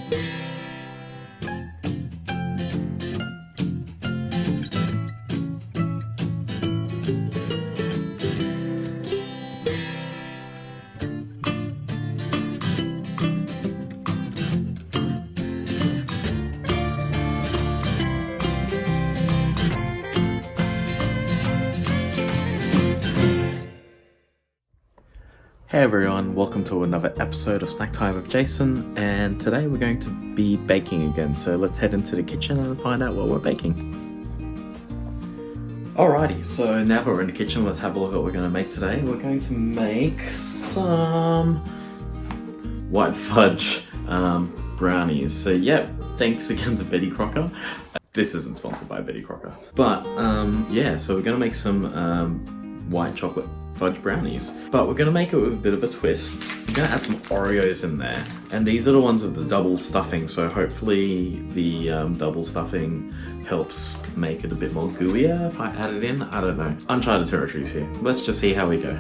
Hey everyone, welcome to another episode of Snack Time with Jason, and today we're going to be baking again, so let's head into the kitchen and find out what we're baking. Alrighty, so now that we're in the kitchen, let's have a look at what we're going to make today. We're going to make some white fudge brownies. So yeah, thanks again to Betty Crocker. This isn't sponsored by Betty Crocker. But yeah, so we're going to make some white chocolate fudge brownies, but we're gonna make it with a bit of a twist. We're gonna add some Oreos in there, and these are the ones with the double stuffing, so hopefully the double stuffing helps make it a bit more gooier if I add it in. I don't know, uncharted territories here. Let's just see how we go.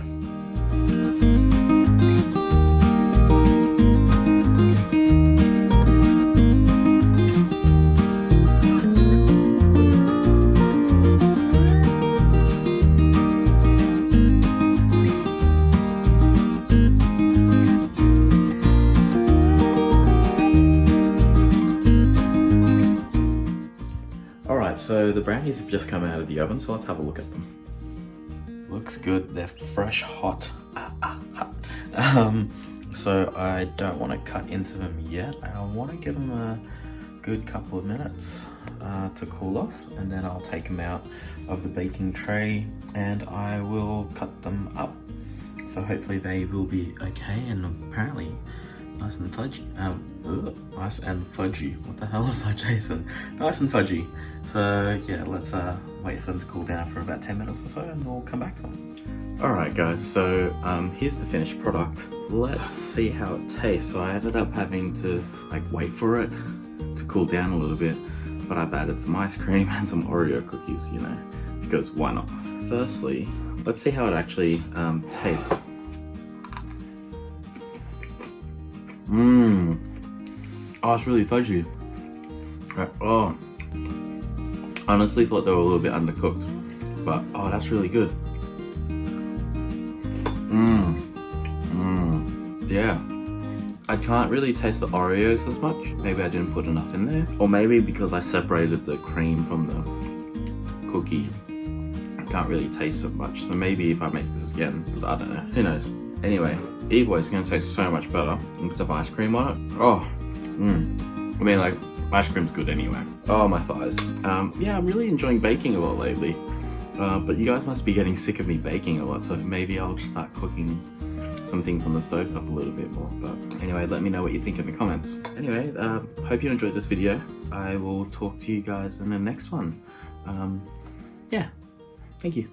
So the brownies have just come out of the oven, so let's have a look at them. Looks good, they're fresh, hot. So I don't want to cut into them yet. I want to give them a good couple of minutes to cool off, and then I'll take them out of the baking tray and I will cut them up. So hopefully they will be okay, and apparently nice and fudgy. Nice and fudgy. What the hell is that, Jason? Nice and fudgy. So yeah, let's wait for them to cool down for about 10 minutes or so, and we'll come back to them. Alright guys, so here's the finished product. Let's see how it tastes. So I ended up having to wait for it to cool down a little bit, but I've added some ice cream and some Oreo cookies, you know, because why not? Firstly, let's see how it actually tastes. Oh, it's really fudgy. Oh, honestly thought they were a little bit undercooked, but oh, that's really good. Yeah. I can't really taste the Oreos as much. Maybe I didn't put enough in there, or maybe because I separated the cream from the cookie, I can't really taste it much. So maybe if I make this again, I don't know. Who knows? Anyway, either way, it's gonna taste so much better. And put some ice cream on it. Oh, I mean, ice cream's good anyway. Oh, my thighs. Yeah, I'm really enjoying baking a lot lately. But you guys must be getting sick of me baking a lot, so maybe I'll just start cooking some things on the stovetop a little bit more. But anyway, let me know what you think in the comments. Anyway, hope you enjoyed this video. I will talk to you guys in the next one. Yeah, thank you.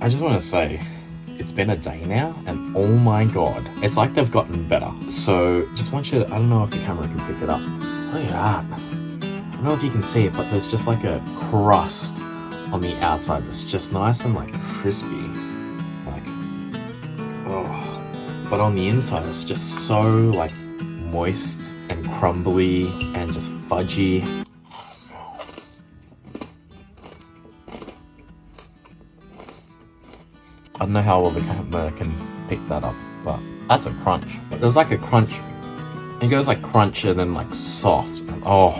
I just want to say, it's been a day now, and oh my god, it's like they've gotten better. So, just want you to, I don't know if the camera can pick it up. Look at that. I don't know if you can see it, but there's just like a crust on the outside that's just nice and crispy. But on the inside, it's just so moist and crumbly and just fudgy. I don't know how well the camera can pick that up, but that's a crunch. There's a crunch. It goes crunch and then soft. And, oh,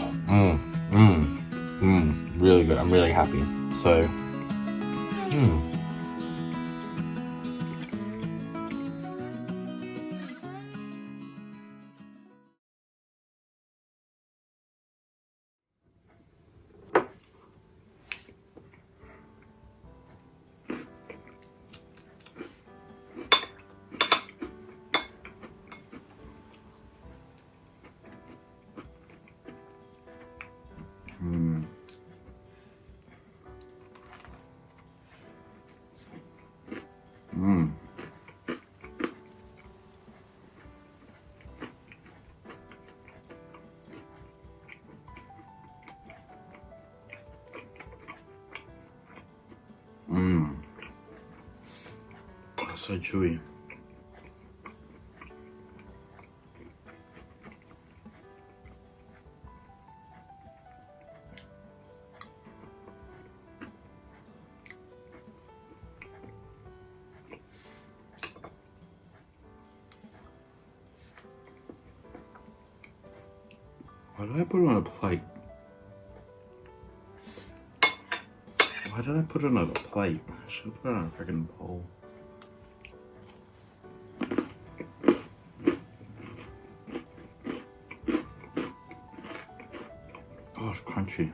really good. I'm really happy. So, so chewy. Why did I put it on a plate? Why did I put it on a plate? I should have put it on a freaking bowl. Oh, it's crunchy.